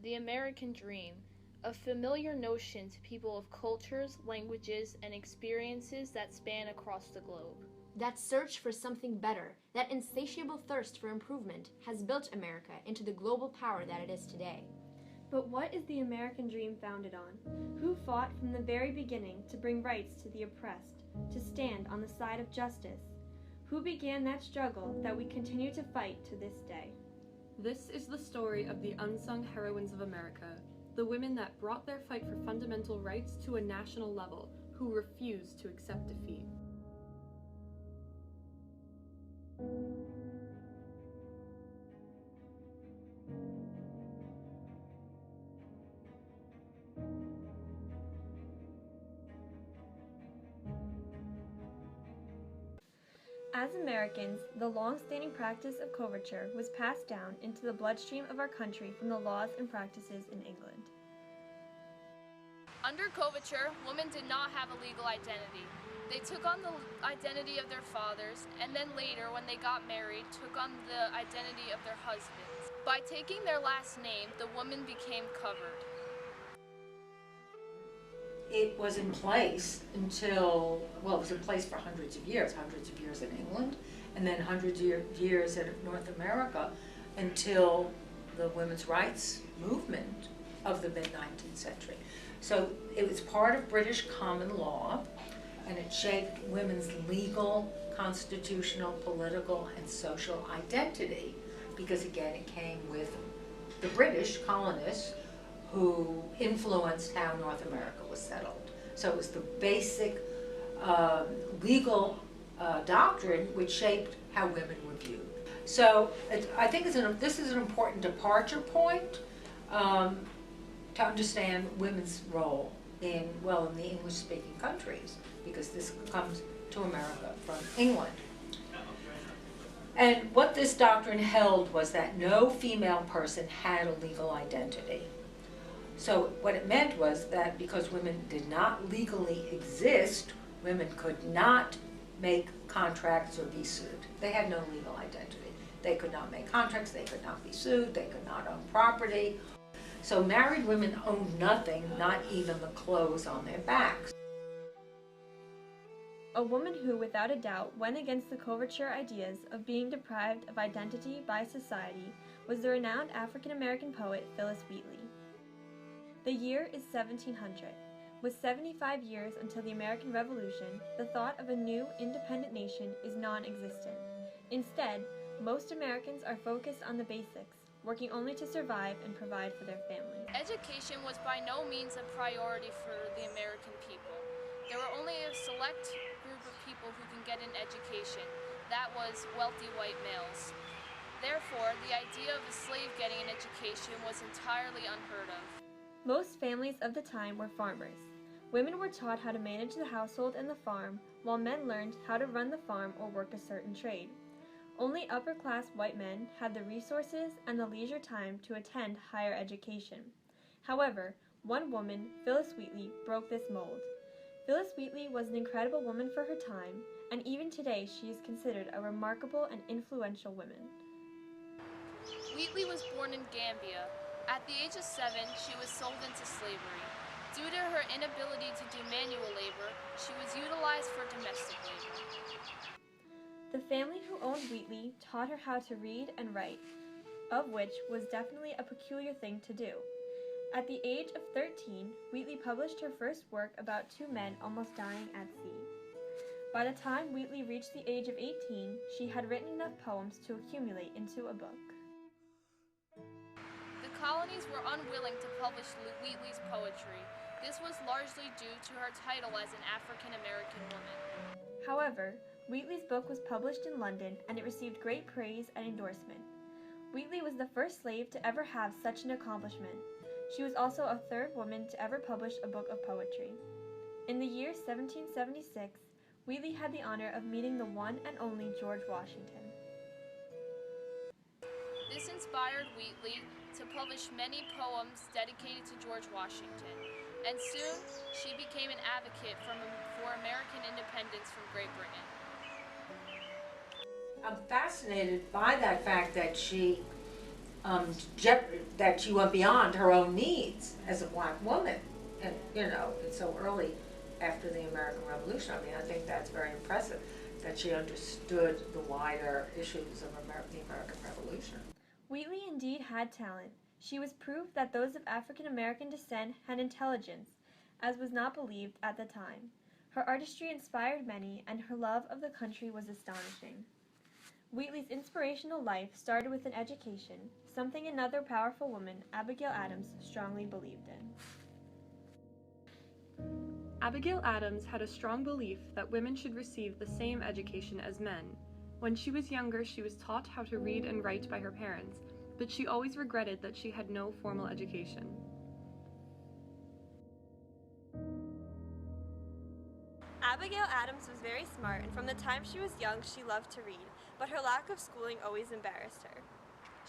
The American Dream, a familiar notion to people of cultures, languages, and experiences that span across the globe. That search for something better, that insatiable thirst for improvement, has built America into the global power that it is today. But what is the American dream founded on? Who fought from the very beginning to bring rights to the oppressed, to stand on the side of justice? Who began that struggle that we continue to fight to this day? This is the story of the unsung heroines of America, the women that brought their fight for fundamental rights to a national level, who refused to accept defeat. As Americans, the long-standing practice of coverture was passed down into the bloodstream of our country from the laws and practices in England. Under coverture, women did not have a legal identity. They took on the identity of their fathers, and then later, when they got married, took on the identity of their husbands. By taking their last name, the woman became covered. It was in place until, well, it was in place for hundreds of years in England, and then hundreds of years in North America until the women's rights movement of the mid-19th century. So it was part of British common law, and it shaped women's legal, constitutional, political, and social identity, because again, it came with the British colonists who influenced how North America was settled. So it was the basic legal doctrine which shaped how women were viewed. So I think this is an important departure point to understand women's role in the English-speaking countries, because this comes to America from England. And what this doctrine held was that no female person had a legal identity. So what it meant was that because women did not legally exist, women could not make contracts or be sued. They had no legal identity. They could not make contracts, they could not be sued, they could not own property. So married women owned nothing, not even the clothes on their backs. A woman who, without a doubt, went against the coverture ideas of being deprived of identity by society was the renowned African-American poet Phillis Wheatley. The year is 1700. With 75 years until the American Revolution, the thought of a new, independent nation is non-existent. Instead, most Americans are focused on the basics, working only to survive and provide for their families. Education was by no means a priority for the American people. There were only a select group of people who can get an education. That was wealthy white males. Therefore, the idea of a slave getting an education was entirely unheard of. Most families of the time were farmers. Women were taught how to manage the household and the farm, while men learned how to run the farm or work a certain trade. Only upper-class white men had the resources and the leisure time to attend higher education. However, one woman, Phillis Wheatley, broke this mold. Phillis Wheatley was an incredible woman for her time, and even today she is considered a remarkable and influential woman. Wheatley was born in Gambia. At the age of 7, she was sold into slavery. Due to her inability to do manual labor, she was utilized for domestic labor. The family who owned Wheatley taught her how to read and write, of which was definitely a peculiar thing to do. At the age of 13, Wheatley published her first work about two men almost dying at sea. By the time Wheatley reached the age of 18, she had written enough poems to accumulate into a book. The colonies were unwilling to publish Wheatley's poetry. This was largely due to her title as an African-American woman. However, Wheatley's book was published in London, and it received great praise and endorsement. Wheatley was the first slave to ever have such an accomplishment. She was also a third woman to ever publish a book of poetry. In the year 1776, Wheatley had the honor of meeting the one and only George Washington. This inspired Wheatley to publish many poems dedicated to George Washington, and soon she became an advocate for American independence from Great Britain. I'm fascinated by that fact that she that she went beyond her own needs as a black woman, and it's so early after the American Revolution. I mean, I think that's very impressive that she understood the wider issues of the American Revolution. Wheatley indeed had talent. She was proof that those of African American descent had intelligence, as was not believed at the time. Her artistry inspired many, and her love of the country was astonishing. Wheatley's inspirational life started with an education, something another powerful woman, Abigail Adams, strongly believed in. Abigail Adams had a strong belief that women should receive the same education as men. When she was younger, she was taught how to read and write by her parents, but she always regretted that she had no formal education. Abigail Adams was very smart, and from the time she was young, she loved to read, but her lack of schooling always embarrassed her.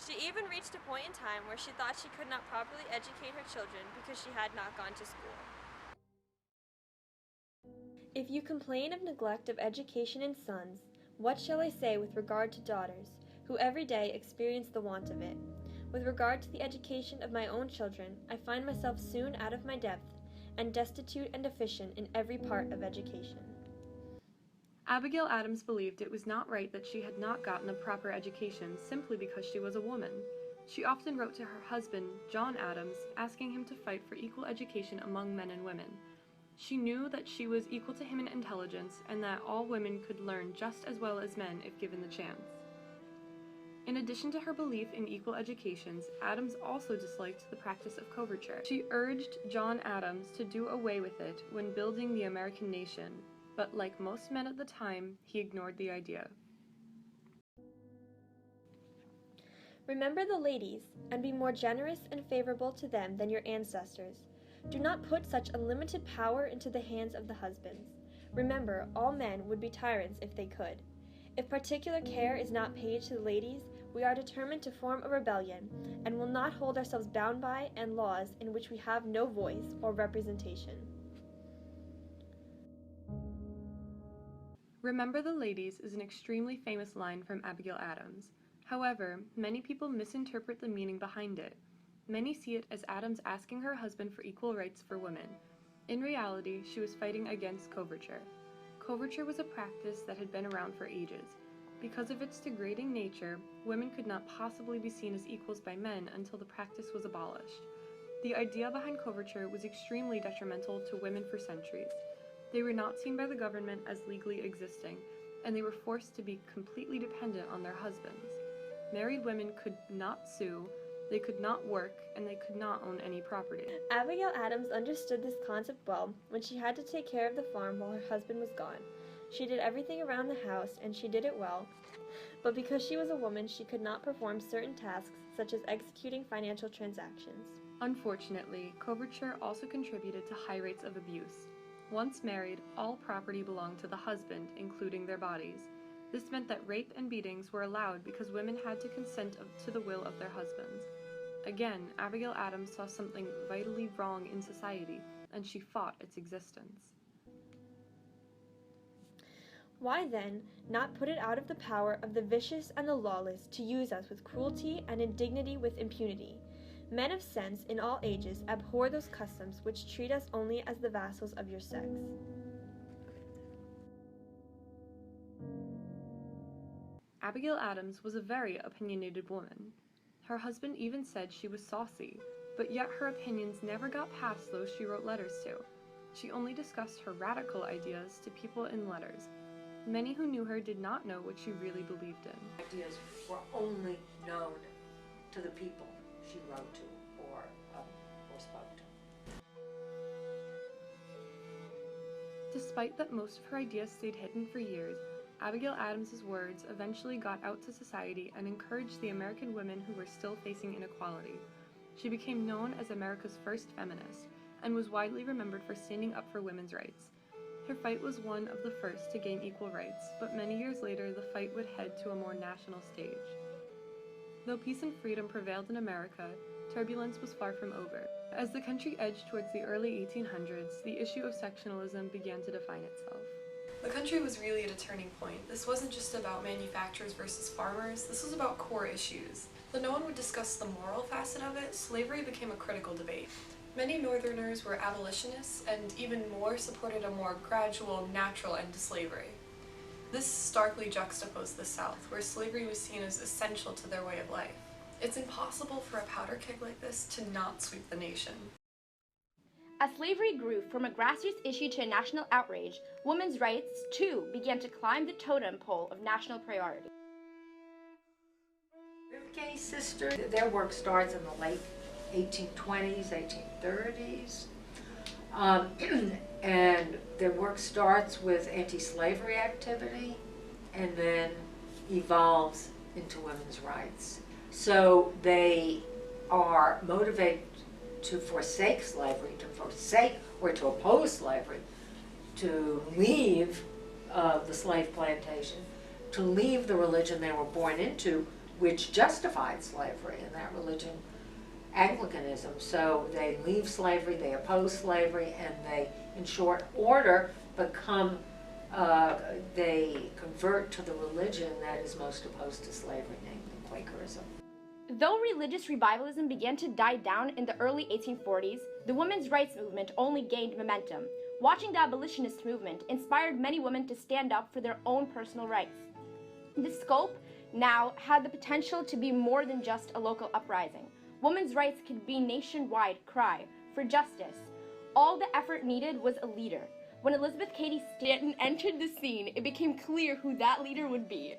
She even reached a point in time where she thought she could not properly educate her children because she had not gone to school. If you complain of neglect of education in sons, what shall I say with regard to daughters, who every day experience the want of it? With regard to the education of my own children, I find myself soon out of my depth, and destitute and deficient in every part of education. Abigail Adams believed it was not right that she had not gotten a proper education simply because she was a woman. She often wrote to her husband, John Adams, asking him to fight for equal education among men and women. She knew that she was equal to him in intelligence and that all women could learn just as well as men if given the chance. In addition to her belief in equal educations, Adams also disliked the practice of coverture. She urged John Adams to do away with it when building the American nation, but like most men at the time, he ignored the idea. Remember the ladies, and be more generous and favorable to them than your ancestors. Do not put such unlimited power into the hands of the husbands. Remember, all men would be tyrants if they could. If particular care is not paid to the ladies, we are determined to form a rebellion, and will not hold ourselves bound by and laws in which we have no voice or representation. Remember the ladies is an extremely famous line from Abigail Adams. However, many people misinterpret the meaning behind it. Many see it as Adams asking her husband for equal rights for women. In reality, she was fighting against coverture. Coverture was a practice that had been around for ages. Because of its degrading nature, women could not possibly be seen as equals by men until the practice was abolished. The idea behind coverture was extremely detrimental to women for centuries. They were not seen by the government as legally existing, and they were forced to be completely dependent on their husbands. Married women could not sue, they could not work, and they could not own any property. Abigail Adams understood this concept well when she had to take care of the farm while her husband was gone. She did everything around the house, and she did it well, but because she was a woman, she could not perform certain tasks, such as executing financial transactions. Unfortunately, coverture also contributed to high rates of abuse. Once married, all property belonged to the husband, including their bodies. This meant that rape and beatings were allowed because women had to consent to the will of their husbands. Again, Abigail Adams saw something vitally wrong in society, and she fought its existence. Why then not put it out of the power of the vicious and the lawless to use us with cruelty and indignity with impunity? Men of sense in all ages abhor those customs which treat us only as the vassals of your sex. Abigail Adams was a very opinionated woman. Her husband even said she was saucy, but yet her opinions never got past those she wrote letters to. She only discussed her radical ideas to people in letters. Many who knew her did not know what she really believed in. Ideas were only known to the people she wrote to or spoke to. Despite that most of her ideas stayed hidden for years, Abigail Adams's words eventually got out to society and encouraged the American women who were still facing inequality. She became known as America's first feminist, and was widely remembered for standing up for women's rights. Her fight was one of the first to gain equal rights, but many years later the fight would head to a more national stage. Though peace and freedom prevailed in America, turbulence was far from over. As the country edged towards the early 1800s, the issue of sectionalism began to define itself. The country was really at a turning point. This wasn't just about manufacturers versus farmers, this was about core issues. Though no one would discuss the moral facet of it, slavery became a critical debate. Many Northerners were abolitionists, and even more supported a more gradual, natural end to slavery. This starkly juxtaposed the South, where slavery was seen as essential to their way of life. It's impossible for a powder keg like this to not sweep the nation. As slavery grew from a grassroots issue to a national outrage, women's rights, too, began to climb the totem pole of national priority. Gay sisters, their work starts in the late 1820s, 1830s. And their work starts with anti-slavery activity and then evolves into women's rights. So they are motivated to forsake slavery, to forsake or to oppose slavery, to leave the slave plantation, to leave the religion they were born into, which justified slavery, and that religion, Anglicanism. So they leave slavery, they oppose slavery, and they, in short order, they convert to the religion that is most opposed to slavery, namely Quakerism. Though religious revivalism began to die down in the early 1840s, the women's rights movement only gained momentum. Watching the abolitionist movement inspired many women to stand up for their own personal rights. The scope now had the potential to be more than just a local uprising. Women's rights could be a nationwide cry for justice. All the effort needed was a leader. When Elizabeth Cady Stanton entered the scene, it became clear who that leader would be.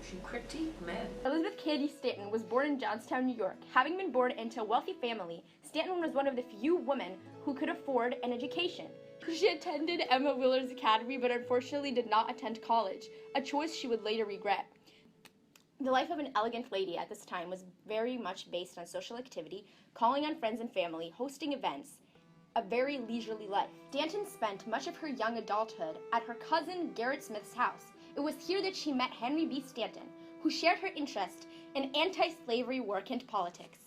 She critiqued men. Elizabeth Cady Stanton was born in Johnstown, New York. Having been born into a wealthy family, Stanton was one of the few women who could afford an education. She attended Emma Willard's Academy, but unfortunately did not attend college, a choice she would later regret. The life of an elegant lady at this time was very much based on social activity, calling on friends and family, hosting events, a very leisurely life. Stanton spent much of her young adulthood at her cousin Gerrit Smith's house. It was here that she met Henry B. Stanton, who shared her interest in anti-slavery work and politics.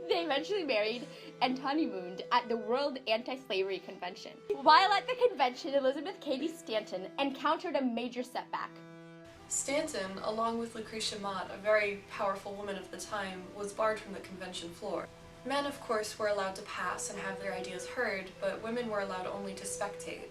They eventually married and honeymooned at the World Anti-Slavery Convention. While at the convention, Elizabeth Cady Stanton encountered a major setback. Stanton, along with Lucretia Mott, a very powerful woman of the time, was barred from the convention floor. Men, of course, were allowed to pass and have their ideas heard, but women were allowed only to spectate.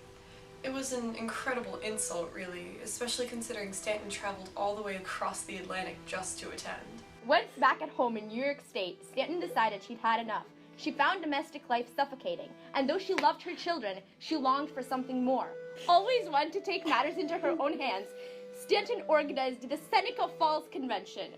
It was an incredible insult, really, especially considering Stanton traveled all the way across the Atlantic just to attend. Once back at home in New York State, Stanton decided she'd had enough. She found domestic life suffocating, and though she loved her children, she longed for something more. Always one to take matters into her own hands, Stanton organized the Seneca Falls Convention.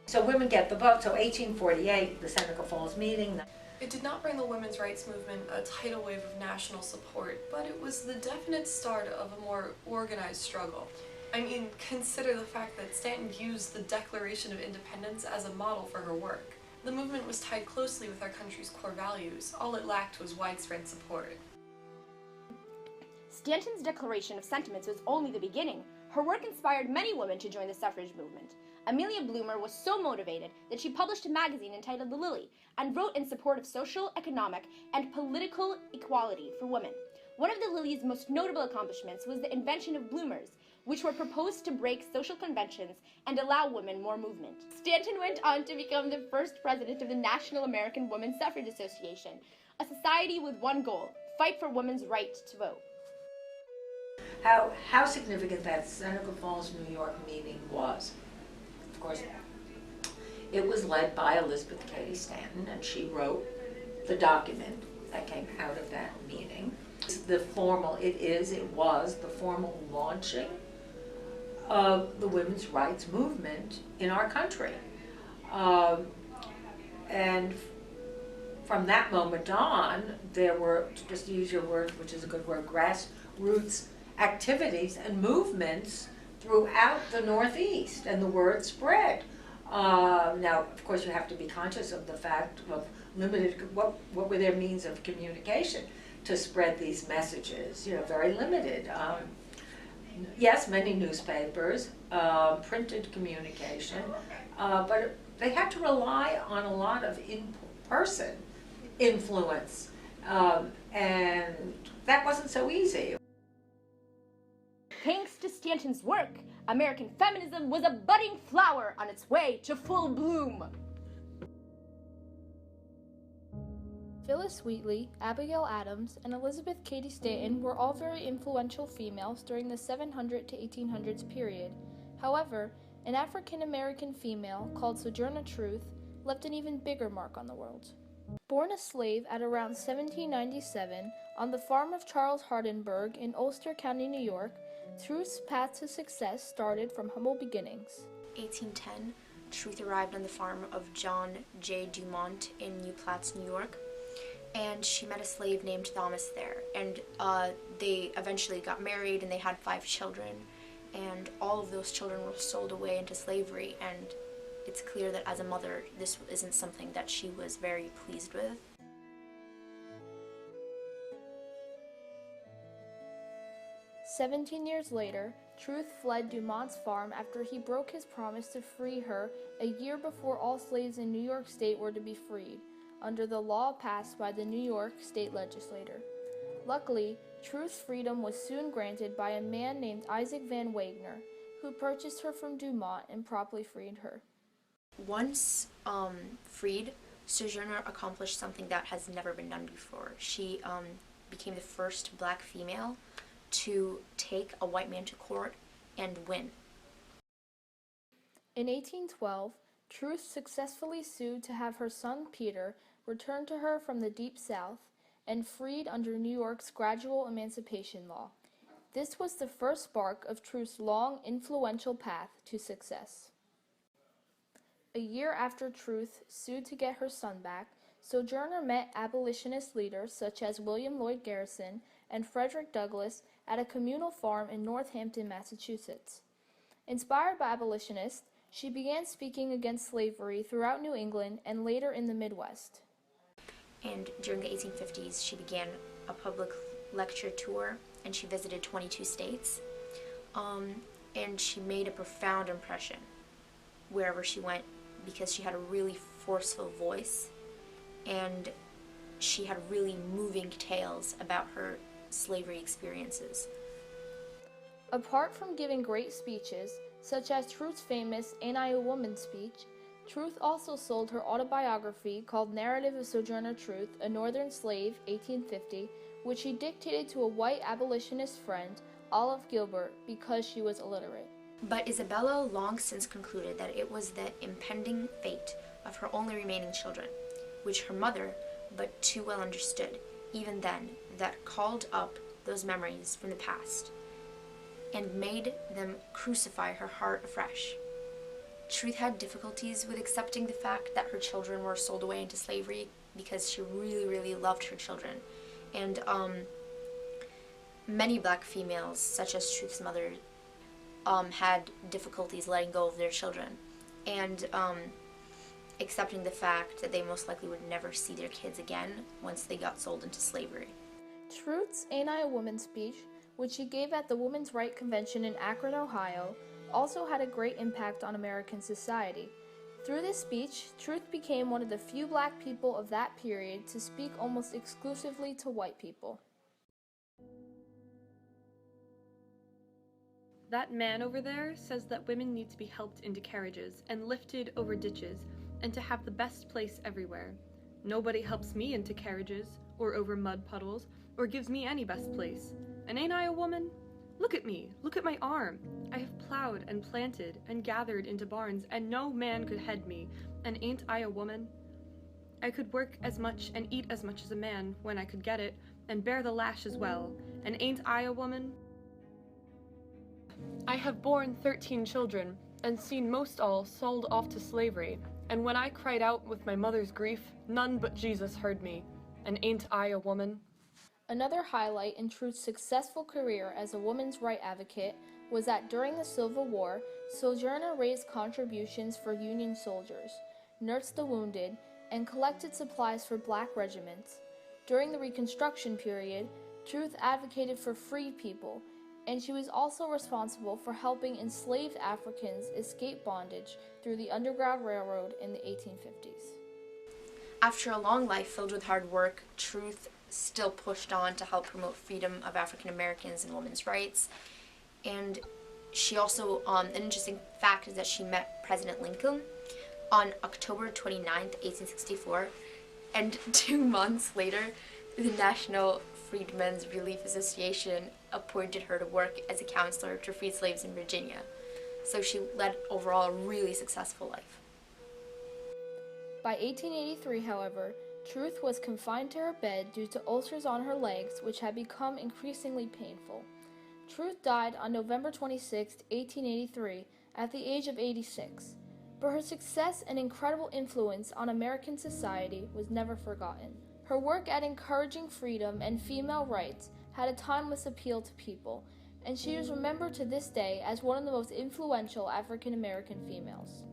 So women get the vote. So 1848, the Seneca Falls meeting. It did not bring the women's rights movement a tidal wave of national support, but it was the definite start of a more organized struggle. I mean, consider the fact that Stanton used the Declaration of Independence as a model for her work. The movement was tied closely with our country's core values. All it lacked was widespread support. Stanton's declaration of sentiments was only the beginning. Her work inspired many women to join the suffrage movement. Amelia Bloomer was so motivated that she published a magazine entitled The Lily and wrote in support of social, economic, and political equality for women. One of the Lily's most notable accomplishments was the invention of bloomers, which were proposed to break social conventions and allow women more movement. Stanton went on to become the first president of the National American Women's Suffrage Association, a society with one goal: fight for women's right to vote. How significant that Seneca Falls, New York meeting was. Of course, it was led by Elizabeth Cady Stanton, and she wrote the document that came out of that meeting. It was the formal launching of the women's rights movement in our country. And from that moment on, there were, just to use your word, which is a good word, grassroots activities and movements throughout the Northeast, and the word spread. Now, of course, you have to be conscious of the fact of what were their means of communication to spread these messages. Very limited. Yes, many newspapers, printed communication, but they had to rely on a lot of in-person influence, and that wasn't so easy. Thanks to Stanton's work, American feminism was a budding flower on its way to full bloom. Phyllis Wheatley, Abigail Adams, and Elizabeth Cady Stanton were all very influential females during the 700 to 1800s period. However, an African American female called Sojourner Truth left an even bigger mark on the world. Born a slave at around 1797 on the farm of Charles Hardenberg in Ulster County, New York, Truth's path to success started from humble beginnings. 1810, Truth arrived on the farm of John J. Dumont in New Platts, New York, and she met a slave named Thomas there, and they eventually got married and they had 5 children, and all of those children were sold away into slavery, and it's clear that as a mother, this isn't something that she was very pleased with. "17 years later, Truth fled Dumont's farm after he broke his promise to free her a year before all slaves in New York State were to be freed, under the law passed by the New York State Legislature. Luckily, Truth's freedom was soon granted by a man named Isaac Van Wagner, who purchased her from Dumont and promptly freed her. Once freed, Sojourner accomplished something that has never been done before. She became the first black female to take a white man to court and win. In 1812, Truth successfully sued to have her son Peter returned to her from the Deep South and freed under New York's gradual emancipation law. This was the first spark of Truth's long, influential path to success. A year after Truth sued to get her son back, Sojourner met abolitionist leaders such as William Lloyd Garrison and Frederick Douglass at a communal farm in Northampton, Massachusetts. Inspired by abolitionists, she began speaking against slavery throughout New England and later in the Midwest. And during the 1850s, she began a public lecture tour, and she visited 22 states. And she made a profound impression wherever she went because she had a really forceful voice, and she had really moving tales about her slavery experiences. Apart from giving great speeches, such as Truth's famous Ain't I a Woman speech, Truth also sold her autobiography called Narrative of Sojourner Truth, a Northern Slave, 1850, which she dictated to a white abolitionist friend, Olive Gilbert, because she was illiterate. But Isabella long since concluded that it was the impending fate of her only remaining children, which her mother but too well understood, even then, that called up those memories from the past and made them crucify her heart afresh. Truth had difficulties with accepting the fact that her children were sold away into slavery because she really, really loved her children. And many black females, such as Truth's mother, had difficulties letting go of their children and accepting the fact that they most likely would never see their kids again once they got sold into slavery. Truth's Ain't I a Woman speech, which she gave at the Women's Rights Convention in Akron, Ohio, also had a great impact on American society. Through this speech, Truth became one of the few black people of that period to speak almost exclusively to white people. That man over there says that women need to be helped into carriages and lifted over ditches and to have the best place everywhere. Nobody helps me into carriages or over mud puddles or gives me any best place. And ain't I a woman? Look at me, look at my arm. I have plowed and planted and gathered into barns, and no man could head me. And ain't I a woman? I could work as much and eat as much as a man when I could get it, and bear the lash as well. And ain't I a woman? I have borne 13 children, and seen most all sold off to slavery, and when I cried out with my mother's grief, none but Jesus heard me. And ain't I a woman? Another highlight in Truth's successful career as a women's rights advocate was that during the Civil War, Sojourner raised contributions for Union soldiers, nursed the wounded, and collected supplies for black regiments. During the Reconstruction period, Truth advocated for freed people, and she was also responsible for helping enslaved Africans escape bondage through the Underground Railroad in the 1850s. After a long life filled with hard work, Truth still pushed on to help promote freedom of African Americans and women's rights. and she also, an interesting fact is that she met President Lincoln on October 29th, 1864, and 2 months later, the National Freedmen's Relief Association appointed her to work as a counselor to free slaves in Virginia. So she led overall a really successful life. By 1883, however, Truth was confined to her bed due to ulcers on her legs, which had become increasingly painful. Truth died on November 26, 1883, at the age of 86, but her success and incredible influence on American society was never forgotten. Her work at encouraging freedom and female rights had a timeless appeal to people, and she is remembered to this day as one of the most influential African American females.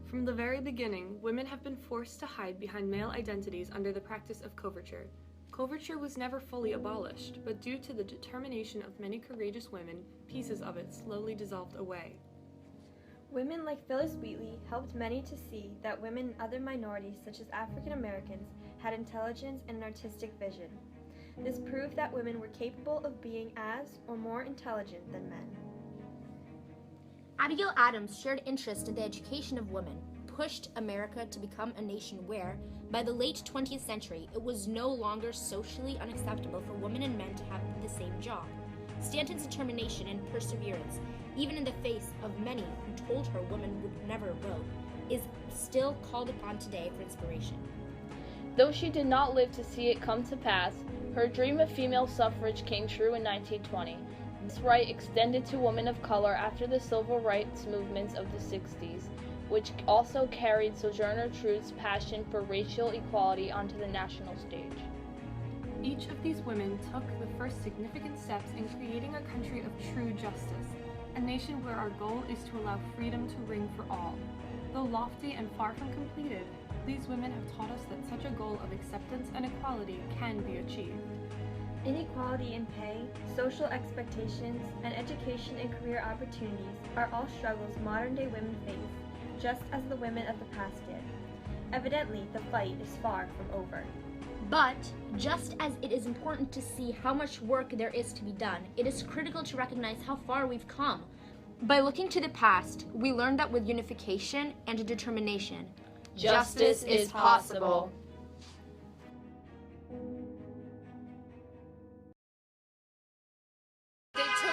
From the very beginning, women have been forced to hide behind male identities under the practice of coverture. Coverture was never fully abolished, but due to the determination of many courageous women, pieces of it slowly dissolved away. Women like Phyllis Wheatley helped many to see that women and other minorities, such as African Americans, had intelligence and an artistic vision. This proved that women were capable of being as or more intelligent than men. Abigail Adams' shared interest in the education of women pushed America to become a nation where, by the late 20th century, it was no longer socially unacceptable for women and men to have the same job. Stanton's determination and perseverance, even in the face of many who told her women would never vote, is still called upon today for inspiration. Though she did not live to see it come to pass, her dream of female suffrage came true in 1920. This right extended to women of color after the civil rights movements of the 60s, which also carried Sojourner Truth's passion for racial equality onto the national stage. Each of these women took the first significant steps in creating a country of true justice, a nation where our goal is to allow freedom to ring for all. Though lofty and far from completed, these women have taught us that such a goal of acceptance and equality can be achieved. Inequality in pay, social expectations, and education and career opportunities are all struggles modern-day women face, just as the women of the past did. Evidently, the fight is far from over. But, just as it is important to see how much work there is to be done, it is critical to recognize how far we've come. By looking to the past, we learned that with unification and determination, justice is possible. They took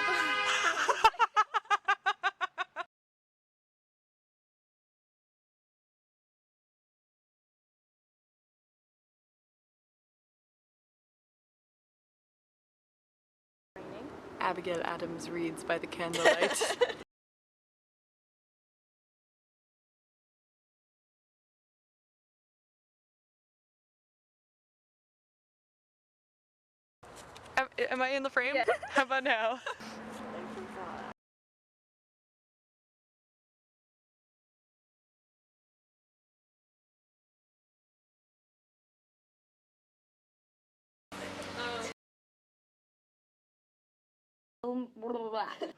Abigail Adams reads by the candlelight. Am I in the frame? Yeah. How about now?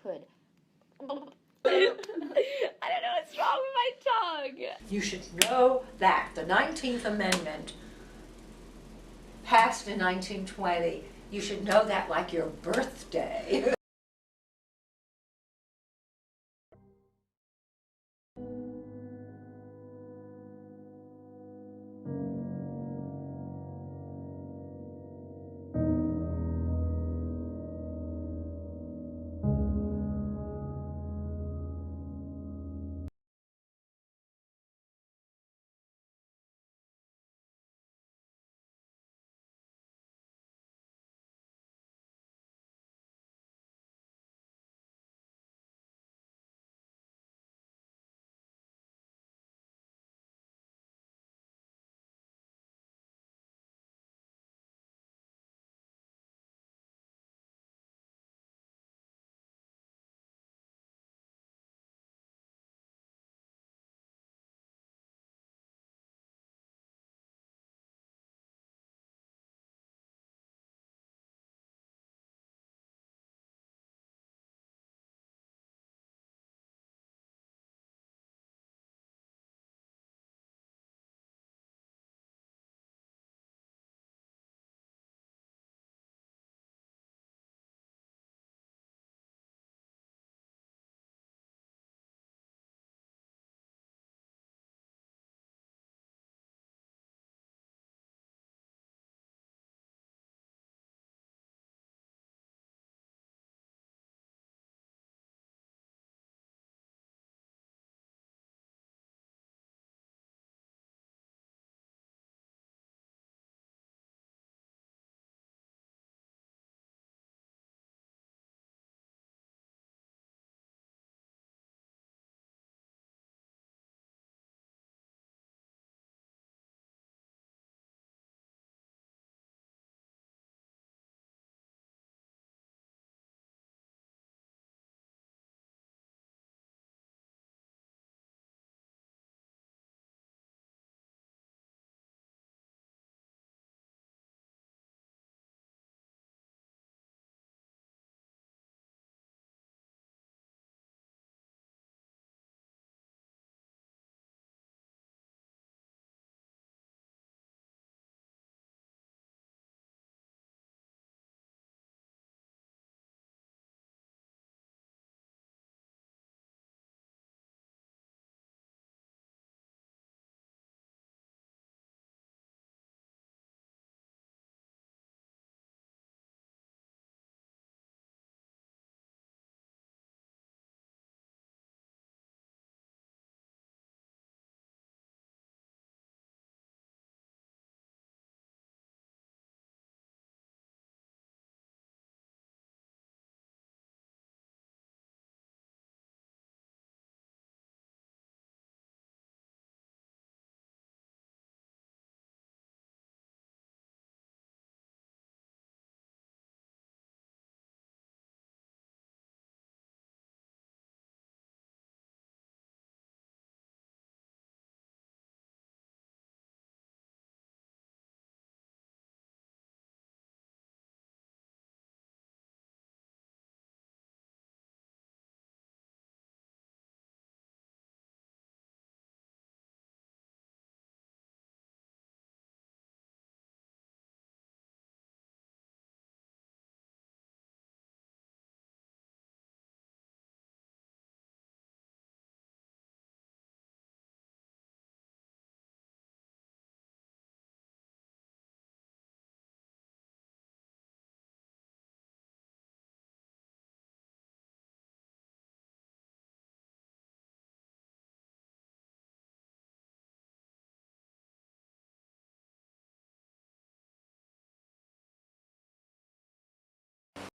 Hood. I don't know what's wrong with my tongue. You should know that the 19th Amendment passed in 1920. You should know that like your birthday.